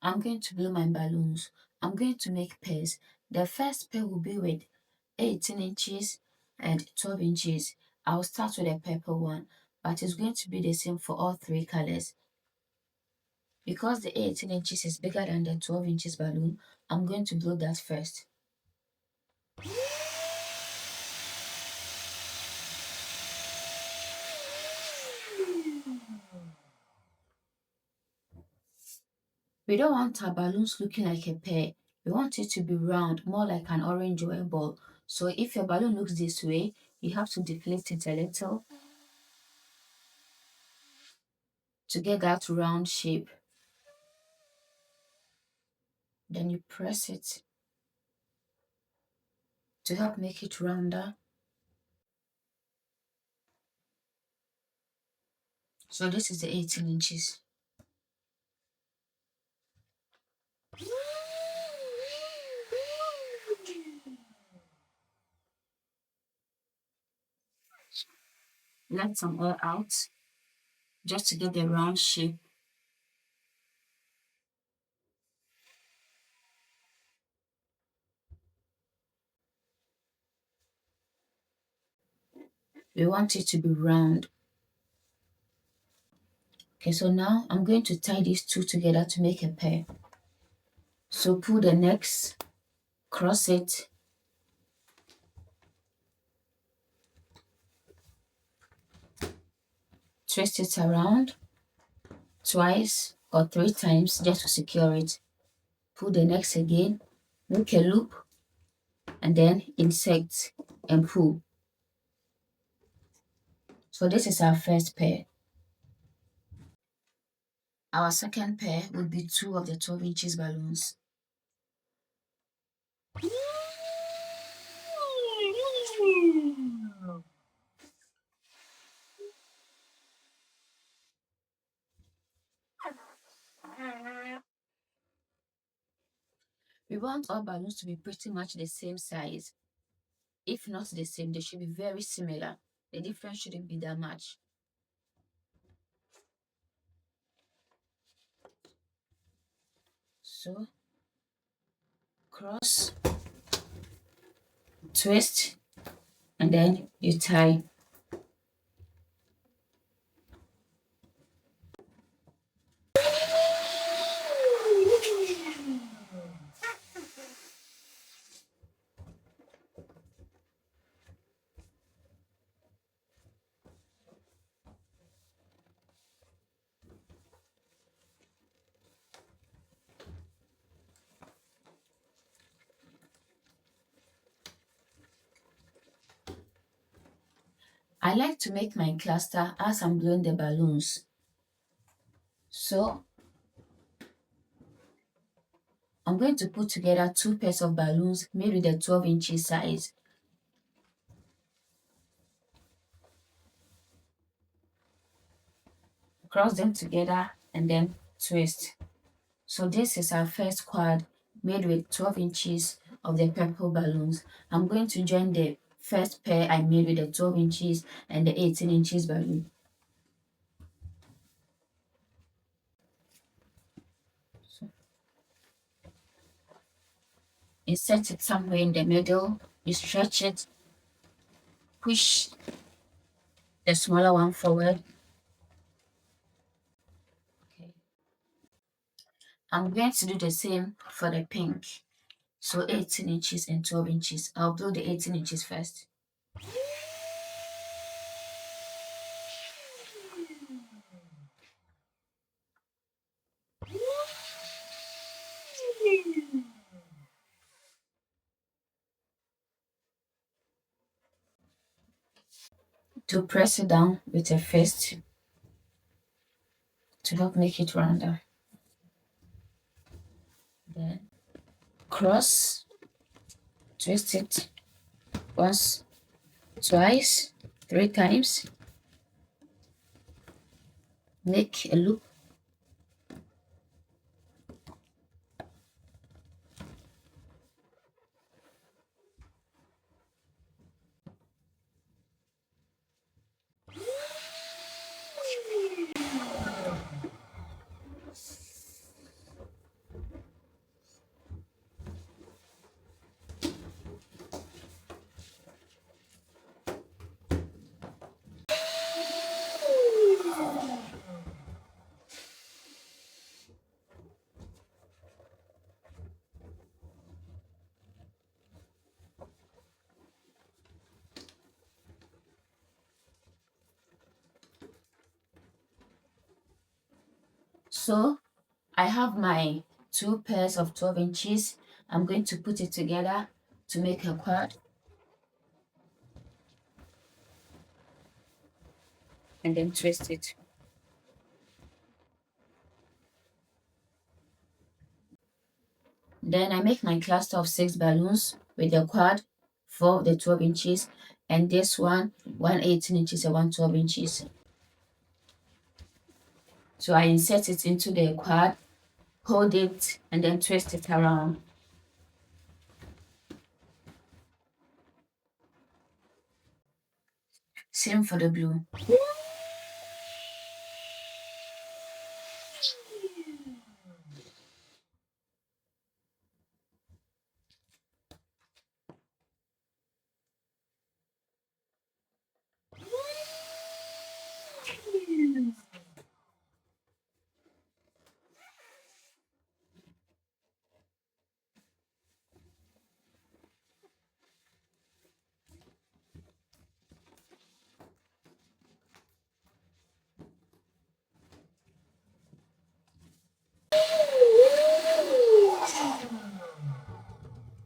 I'm going to blow my balloons. I'm going to make pairs. The first pair will be with 18 inches and 12 inches. I'll start with a purple one, but it's going to be the same for all three colors. Because the 18 inches is bigger than the 12 inches balloon, I'm going to blow that first. We don't want our balloons looking like a pear. We want it to be round, more like an orange or a ball. So if your balloon looks this way, you have to deflate it a little to get that round shape. Then you press it to help make it rounder. So this is the 18 inches. Let some oil out just to get the round shape. We want it to be round. Okay, so now I'm going to tie these two together to make a pair. So pull the necks, cross it, twist it around twice or three times just to secure it. Pull the necks again, make a loop, and then insert and pull. So this is our first pair. Our second pair would be two of the 12 inches balloons. We want our balloons to be pretty much the same size. If not the same, they should be very similar. The difference shouldn't be that much. So, cross, twist, and then you tie. I like to make my cluster as I'm blowing the balloons. So, I'm going to put together two pairs of balloons made with a 12 inches size. Cross them together and then twist. So this is our first quad made with 12 inches of the purple balloons. I'm going to join the first pair I made with the 12 inches and the 18 inches balloon. So insert it somewhere in the middle. You stretch it, push the smaller one forward. Okay. I'm going to do the same for the pink. So 18 inches and 12 inches. I'll blow the 18 inches first. To press it down with a fist to help make it rounder. Then cross, twist it once, twice, three times, make a loop, So I have my two pairs of 12 inches. I'm going to put it together to make a quad and then twist it. Then I make my cluster of 6 balloons with the quad, 4 of the 12 inches, and this one 18 inches and one 12 inches. So I insert it into the quad, hold it, and then twist it around. Same for the blue.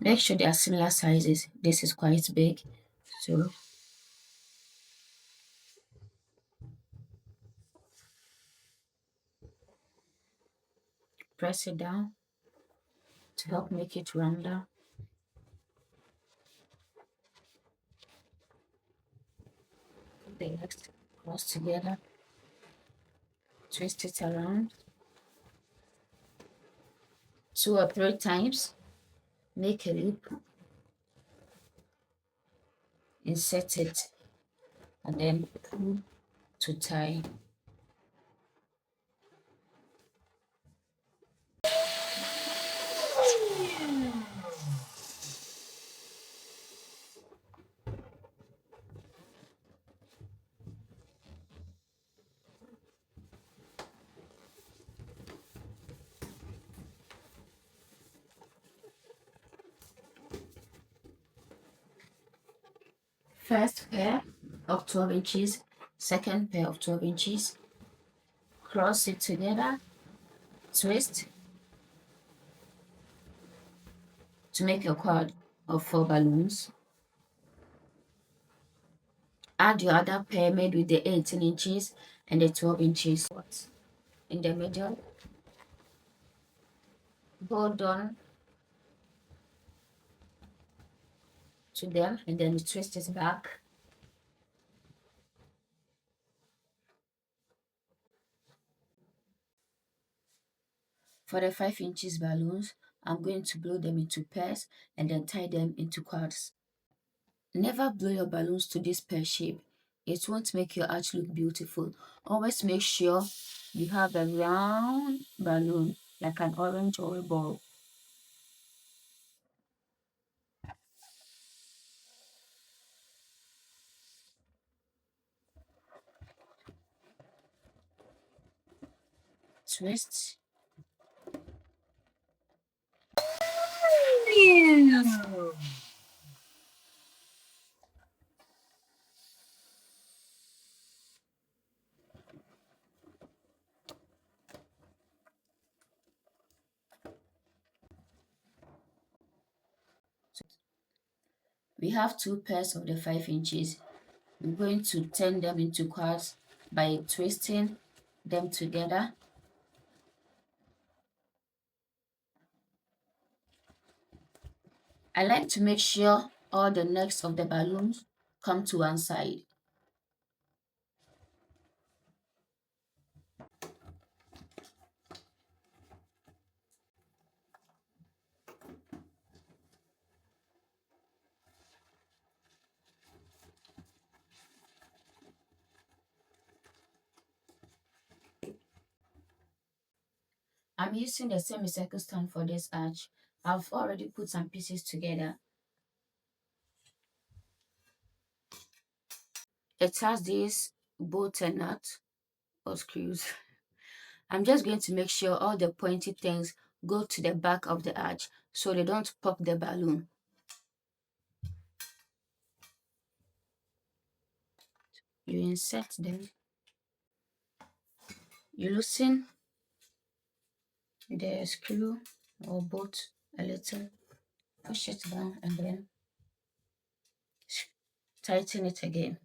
Make sure they are similar sizes. This is quite big, so press it down to help make it rounder. Put the legs close together, twist it around 2 or 3 times, make a loop, insert it, and then pull to tie. First pair of 12 inches, second pair of 12 inches, cross it together, twist to make a quad of 4 balloons. Add your other pair made with the 18 inches and the 12 inches in the middle. Hold on to them and then twist it back. For the 5 inches balloons, I'm going to blow them into pairs and then tie them into quads. Never blow your balloons to this pear shape. It won't make your arch look beautiful. Always make sure you have a round balloon like an orange or a ball. Twist. We have 2 pairs of the 5 inches. We're going to turn them into quads by twisting them together. I like to make sure all the necks of the balloons come to one side. I'm using the semicircle stand for this arch. I've already put some pieces together. It has this bolt and nut or screws. I'm just going to make sure all the pointy things go to the back of the arch so they don't pop the balloon. You insert them. You loosen the screw or bolt a little, push it down, and then tighten it again.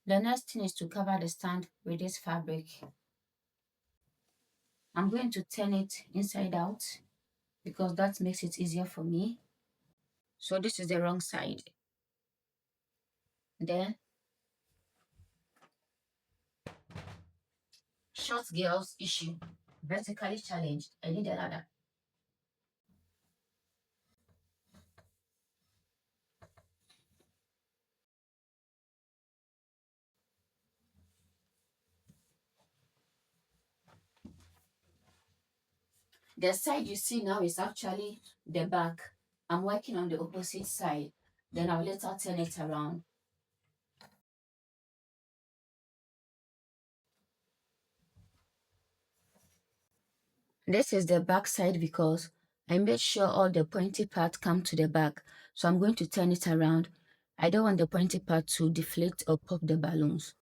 The next thing is to cover the stand with this fabric. I'm going to turn it inside out because that makes it easier for me. So this is the wrong side. Then short girls issue, vertically challenged. I need a ladder. The side you see now is actually the back. I'm working on the opposite side. Then I'll later turn it around. This is the back side because I made sure all the pointy parts come to the back. So I'm going to turn it around. I don't want the pointy part to deflate or pop the balloons.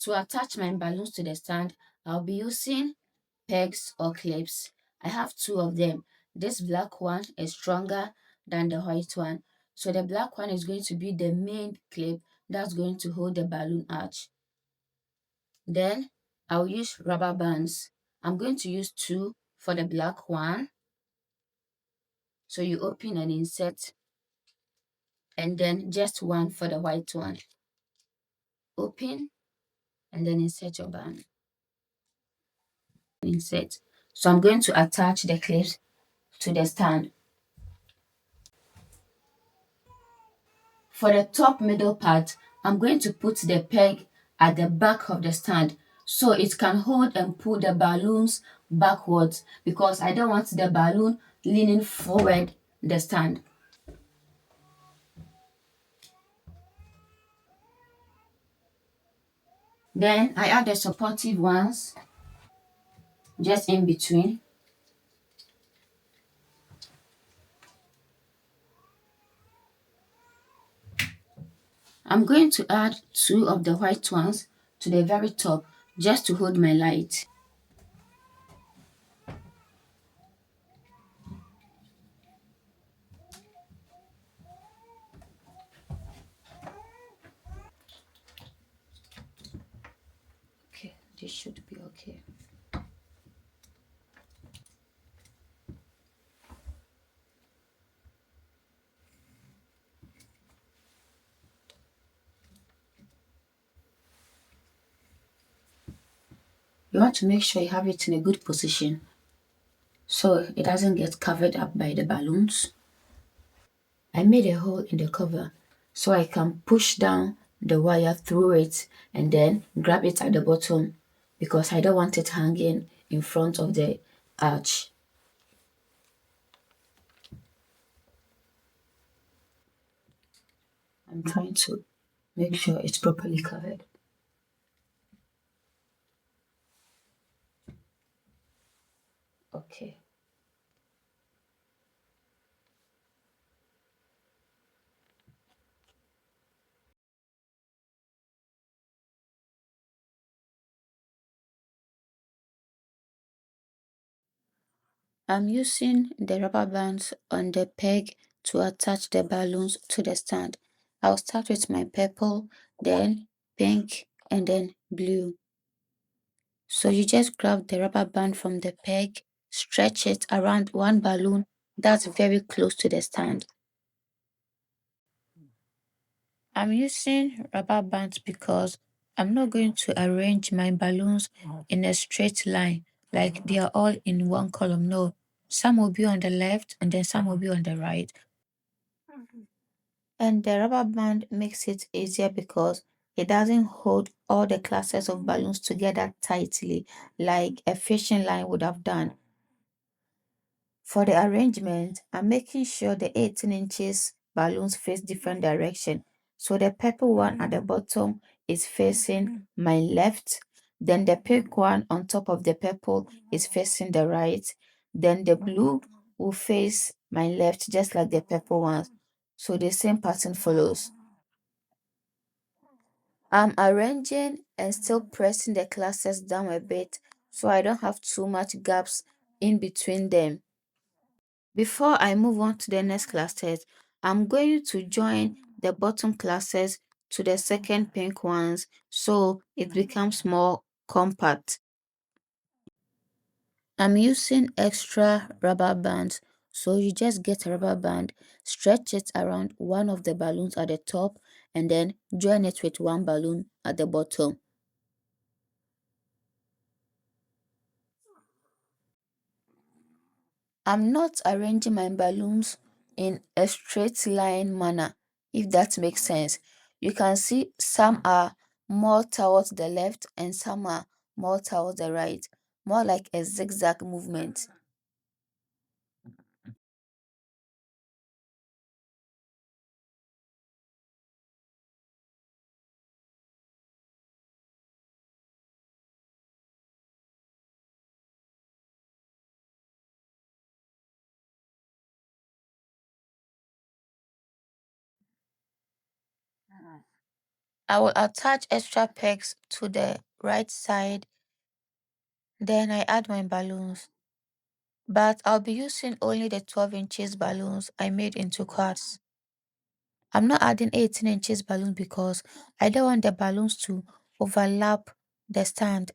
To attach my balloons to the stand, I'll be using pegs or clips. I have two of them. This black one is stronger than the white one. So the black one is going to be the main clip that's going to hold the balloon arch. Then I'll use rubber bands. I'm going to use two for the black one. So you open and insert, and then just one for the white one. Open and then insert your band. Insert. So I'm going to attach the clips to the stand. For the top middle part, I'm going to put the peg at the back of the stand so it can hold and pull the balloons backwards because I don't want the balloon leaning forward the stand. Then I add the supportive ones just in between. I'm going to add two of the white ones to the very top just to hold my light. Okay, this should be okay. You want to make sure you have it in a good position so it doesn't get covered up by the balloons. I made a hole in the cover so I can push down the wire through it and then grab it at the bottom because I don't want it hanging in front of the arch. I'm trying to make sure it's properly covered. Okay. I'm using the rubber bands on the peg to attach the balloons to the stand. I'll start with my purple, then pink, and then blue. So you just grab the rubber band from the peg, stretch it around one balloon that's very close to the stand. I'm using rubber bands because I'm not going to arrange my balloons in a straight line, like they are all in one column. No, some will be on the left and then some will be on the right. And the rubber band makes it easier because it doesn't hold all the clusters of balloons together tightly like a fishing line would have done. For the arrangement, I'm making sure the 18 inches balloons face different direction. So the purple one at the bottom is facing my left, then the pink one on top of the purple is facing the right, then the blue will face my left just like the purple ones. So the same pattern follows. I'm arranging and still pressing the clusters down a bit so I don't have too much gaps in between them. Before I move on to the next clusters, I'm going to join the bottom clusters to the second pink ones so it becomes more compact. I'm using extra rubber bands, so you just get a rubber band, stretch it around one of the balloons at the top, and then join it with one balloon at the bottom. I'm not arranging my balloons in a straight line manner, if that makes sense. You can see some are more towards the left and some are more towards the right, more like a zigzag movement. I will attach extra pegs to the right side, then I add my balloons. But I'll be using only the 12 inches balloons I made into cards. I'm not adding 18 inches balloon because I don't want the balloons to overlap the stand.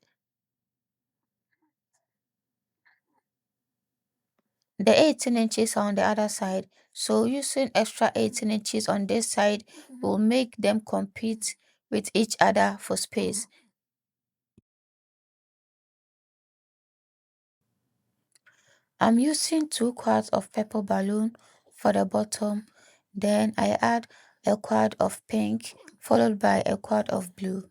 The 18 inches are on the other side, so using extra 18 inches on this side will make them compete with each other for space. I'm using 2 quarts of purple balloon for the bottom, then I add a quart of pink followed by a quart of blue.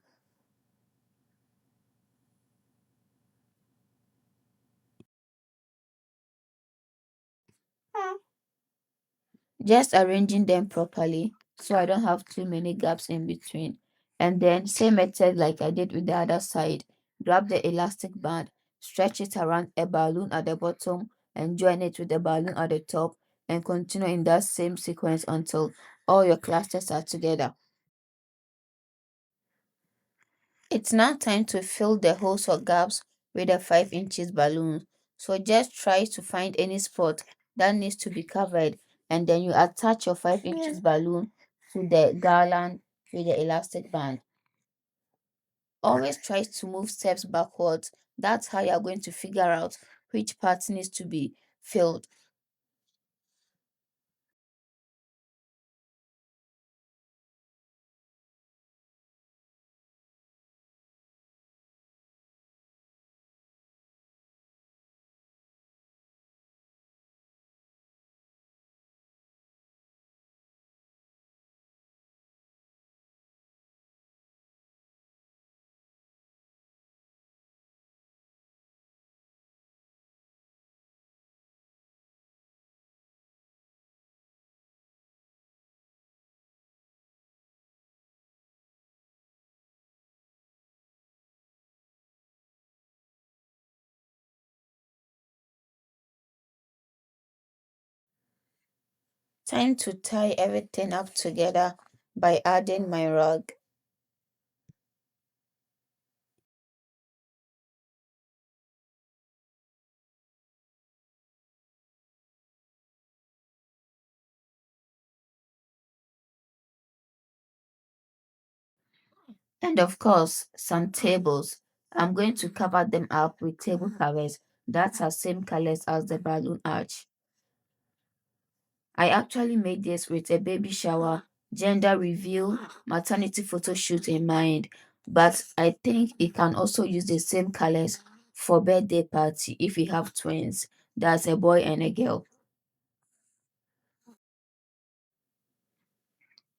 Just arranging them properly so I don't have too many gaps in between. And then same method like I did with the other side. Grab the elastic band, stretch it around a balloon at the bottom and join it with the balloon at the top and continue in that same sequence until all your clusters are together. It's now time to fill the holes or gaps with the 5 inches balloon. So just try to find any spot that needs to be covered and then you attach your 5 inches balloon to the garland with the elastic band. Always try to move steps backwards. That's how you're going to figure out which part needs to be filled. Time to tie everything up together by adding my rug. And of course, some tables. I'm going to cover them up with table covers that are same colors as the balloon arch. I actually made this with a baby shower, gender reveal, maternity photo shoot in mind. But I think you can also use the same colors for birthday party if you have twins. That's a boy and a girl.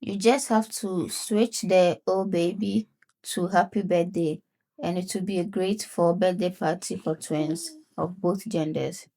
You just have to switch the oh baby to happy birthday, and it will be a great for birthday party for twins of both genders.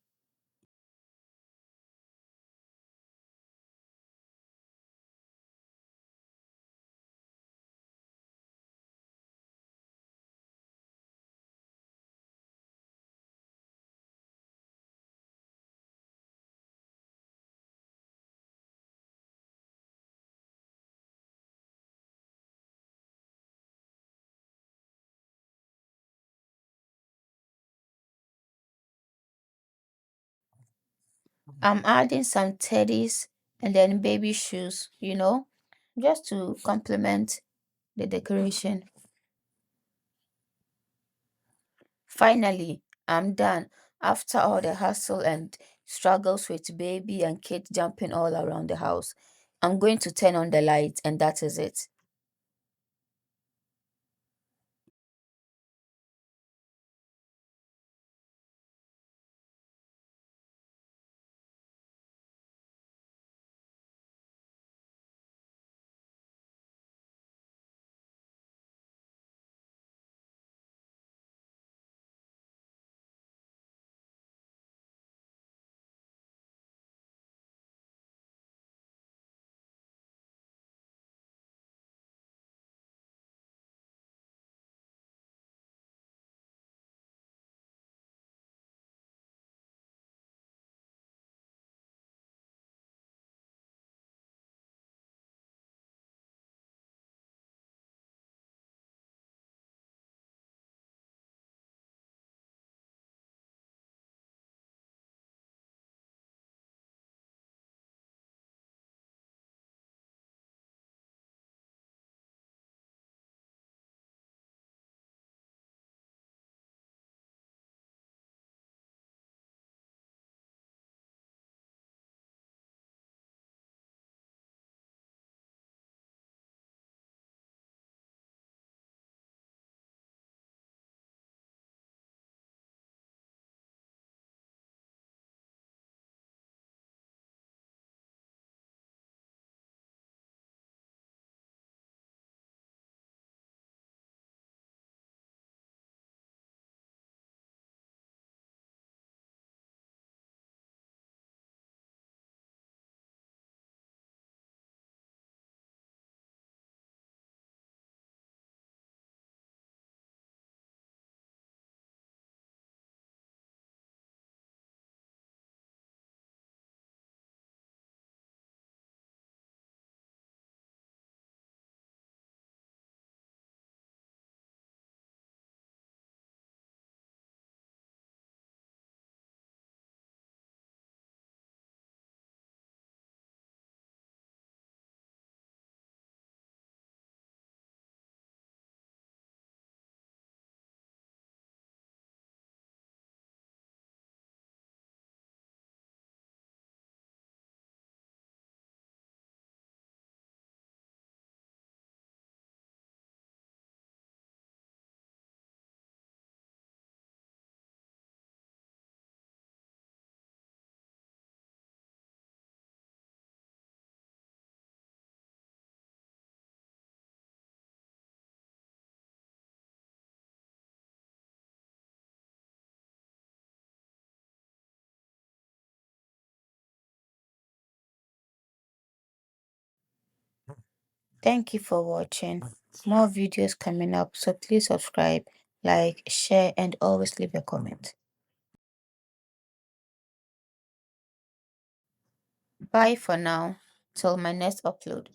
I'm adding some teddies and then baby shoes, just to complement the decoration. Finally, I'm done. After all the hustle and struggles with baby and kid jumping all around the house, I'm going to turn on the lights and that is it. Thank you for watching. More videos coming up, so please subscribe, like, share, and always leave a comment. Bye for now, till my next upload.